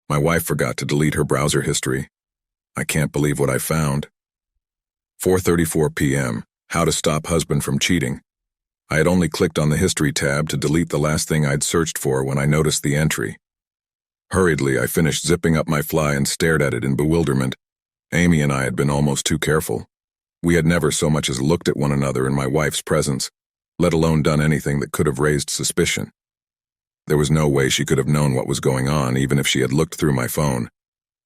My wife forgot to delete her browser history. I can't believe what I found. 4:34 p.m. How to stop husband from cheating. I had only clicked on the history tab to delete the last thing I'd searched for when I noticed the entry. Hurriedly, I finished zipping up my fly and stared at it in bewilderment. Amy and I had been almost too careful. We had never so much as looked at one another in my wife's presence, let alone done anything that could have raised suspicion. There was no way she could have known what was going on, even if she had looked through my phone.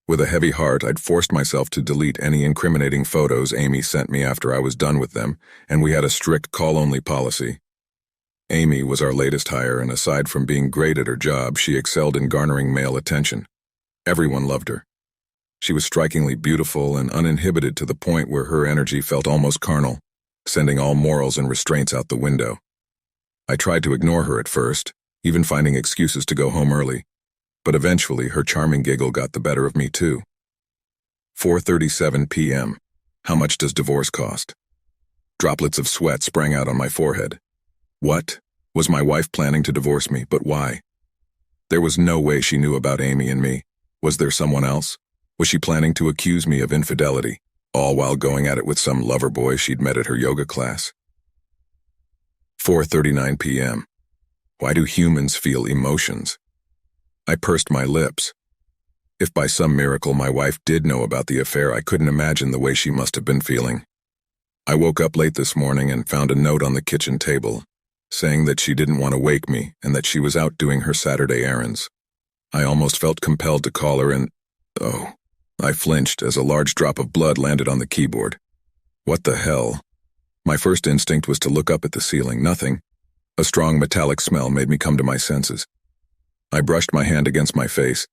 With a heavy heart, I'd forced myself to delete any incriminating photos Amy sent me after I was done with them, and we had a strict call-only policy. Amy was our latest hire, and aside from being great at her job, she excelled in garnering male attention. Everyone loved her. She was strikingly beautiful and uninhibited to the point where her energy felt almost carnal, sending all morals and restraints out the window. I tried to ignore her at first, even finding excuses to go home early. But eventually, her charming giggle got the better of me too. 4:37 p.m. How much does divorce cost? Droplets of sweat sprang out on my forehead. What? Was my wife planning to divorce me, but why? There was no way she knew about Amy and me. Was there someone else? Was she planning to accuse me of infidelity, all while going at it with some lover boy she'd met at her yoga class? 4:39 p.m. Why do humans feel emotions? I pursed my lips. If by some miracle my wife did know about the affair, I couldn't imagine the way she must have been feeling. I woke up late this morning and found a note on the kitchen table, saying that she didn't want to wake me and that she was out doing her Saturday errands. I almost felt compelled to call her and, I flinched as a large drop of blood landed on the keyboard. What the hell? My first instinct was to look up at the ceiling. Nothing. A strong metallic smell made me come to my senses. I brushed my hand against my face.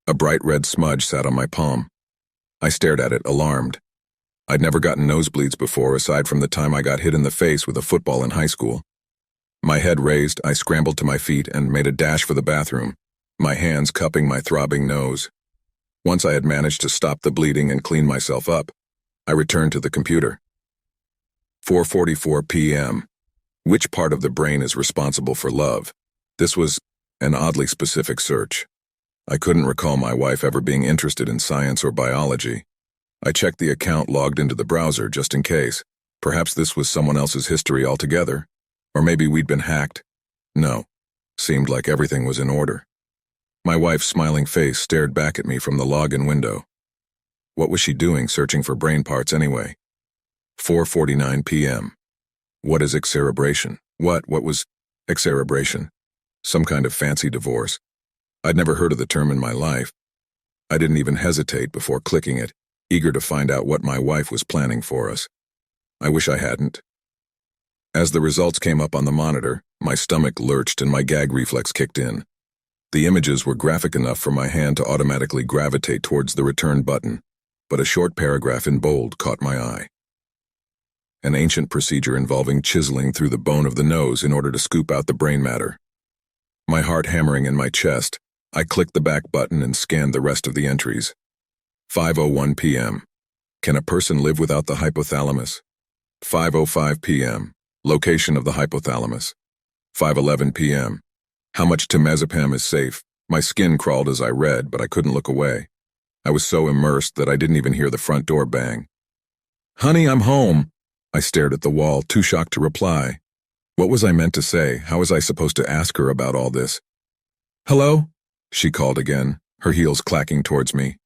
A bright red smudge sat on my palm. I stared at it, alarmed. I'd never gotten nosebleeds before, aside from the time I got hit in the face with a football in high school. My head raised, I scrambled to my feet and made a dash for the bathroom, my hands cupping my throbbing nose. Once I had managed to stop the bleeding and clean myself up, I returned to the computer. 4:44 p.m. Which part of the brain is responsible for love? This was an oddly specific search. I couldn't recall my wife ever being interested in science or biology. I checked the account logged into the browser just in case. Perhaps this was someone else's history altogether. Or maybe we'd been hacked. No. Seemed like everything was in order. My wife's smiling face stared back at me from the login window. What was she doing searching for brain parts anyway? 4:49 p.m. What is excerebration? What was excerebration? Some kind of fancy divorce. I'd never heard of the term in my life. I didn't even hesitate before clicking it, eager to find out what my wife was planning for us. I wish I hadn't. As the results came up on the monitor, my stomach lurched and my gag reflex kicked in. The images were graphic enough for my hand to automatically gravitate towards the return button, but a short paragraph in bold caught my eye. An ancient procedure involving chiseling through the bone of the nose in order to scoop out the brain matter. My heart hammering in my chest, I clicked the back button and scanned the rest of the entries. 5:01 p.m. Can a person live without the hypothalamus? 5:05 p.m. Location of the hypothalamus. 5:11 p.m. How much temazepam is safe? My skin crawled as I read, but I couldn't look away. I was so immersed that I didn't even hear the front door bang. Honey, I'm home. I stared at the wall, too shocked to reply. What was I meant to say? How was I supposed to ask her about all this? Hello? She called again, her heels clacking towards me.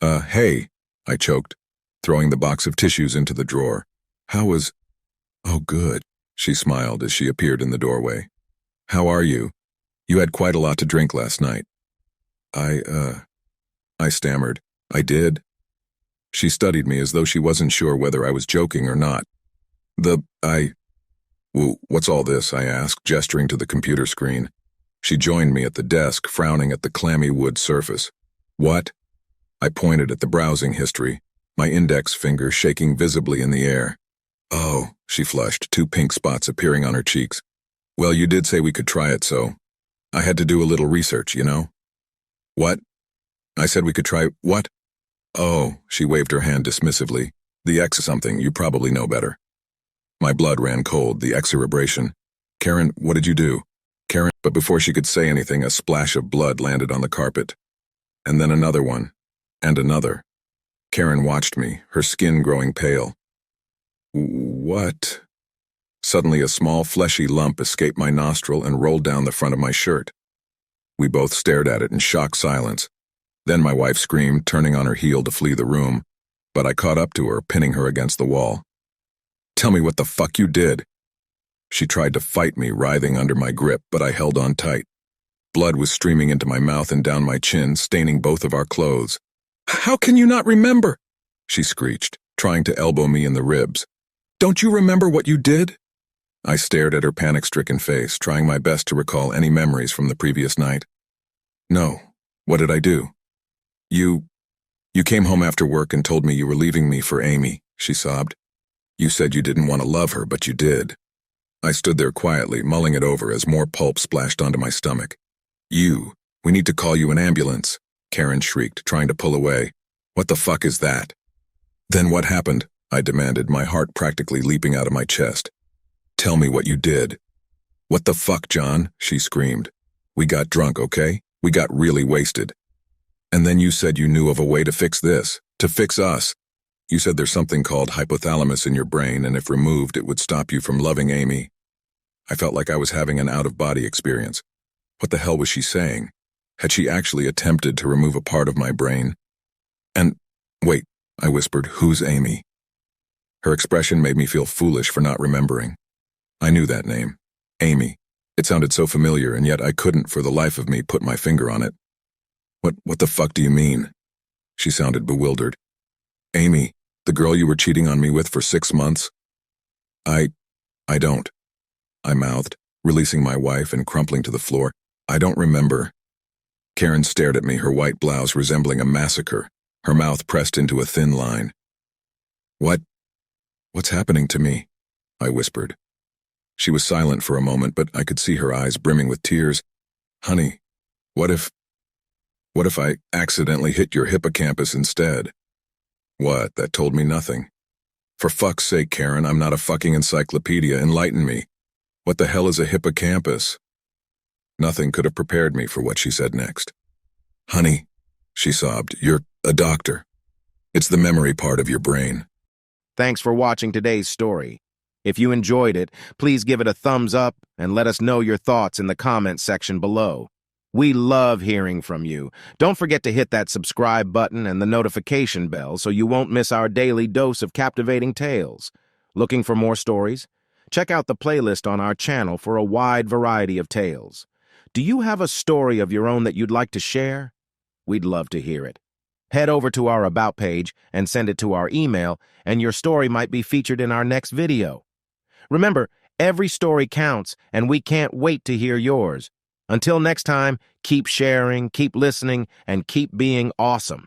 Hey, I choked, throwing the box of tissues into the drawer. How was... Oh, good, she smiled as she appeared in the doorway. How are you? You had quite a lot to drink last night. I stammered. I did. She studied me as though she wasn't sure whether I was joking or not. What's all this? I asked, gesturing to the computer screen. She joined me at the desk, frowning at the clammy wood surface. What? I pointed at the browsing history, my index finger shaking visibly in the air. Oh, she flushed, 2 pink spots appearing on her cheeks. Well, you did say we could try it, so I had to do a little research, you know? What? I said we could try what? Oh, she waved her hand dismissively. The X something, you probably know better. My blood ran cold, the excerebration. Karen, what did you do? Karen, but before she could say anything, a splash of blood landed on the carpet. and then another one, and another. Karen watched me, her skin growing pale. What? Suddenly a small fleshy lump escaped my nostril and rolled down the front of my shirt. We both stared at it in shocked silence. Then my wife screamed, turning on her heel to flee the room, but I caught up to her, pinning her against the wall. Tell me what the fuck you did. She tried to fight me, writhing under my grip, but I held on tight. Blood was streaming into my mouth and down my chin, staining both of our clothes. How can you not remember? She screeched, trying to elbow me in the ribs. Don't you remember what you did? I stared at her panic-stricken face, trying my best to recall any memories from the previous night. No. What did I do? You came home after work and told me you were leaving me for Amy, she sobbed. You said you didn't want to love her, but you did. I stood there quietly, mulling it over as more pulp splashed onto my stomach. We need to call you an ambulance, Karen shrieked, trying to pull away. What the fuck is that? Then what happened? I demanded, my heart practically leaping out of my chest. Tell me what you did. What the fuck, John? She screamed. We got drunk, okay? We got really wasted. And then you said you knew of a way to fix this, to fix us. You said there's something called hypothalamus in your brain, and if removed, it would stop you from loving Amy. I felt like I was having an out-of-body experience. What the hell was she saying? Had she actually attempted to remove a part of my brain? And, wait, I whispered, who's Amy? Her expression made me feel foolish for not remembering. I knew that name. Amy. It sounded so familiar, and yet I couldn't, for the life of me, put my finger on it. What the fuck do you mean? She sounded bewildered. Amy, the girl you were cheating on me with for 6 months? I don't. I mouthed, releasing my wife and crumpling to the floor. I don't remember. Karen stared at me, her white blouse resembling a massacre, her mouth pressed into a thin line. What's happening to me? I whispered. She was silent for a moment, but I could see her eyes brimming with tears. Honey, what if I accidentally hit your hippocampus instead? What? That told me nothing. For fuck's sake, Karen, I'm not a fucking encyclopedia. Enlighten me. What the hell is a hippocampus? Nothing could have prepared me for what she said next. Honey, she sobbed, you're a doctor. It's the memory part of your brain. Thanks for watching today's story. If you enjoyed it, please give it a thumbs up and let us know your thoughts in the comments section below. We love hearing from you. Don't forget to hit that subscribe button and the notification bell so you won't miss our daily dose of captivating tales. Looking for more stories? Check out the playlist on our channel for a wide variety of tales. Do you have a story of your own that you'd like to share? We'd love to hear it. Head over to our About page and send it to our email, and your story might be featured in our next video. Remember, every story counts, and we can't wait to hear yours. Until next time, keep sharing, keep listening, and keep being awesome.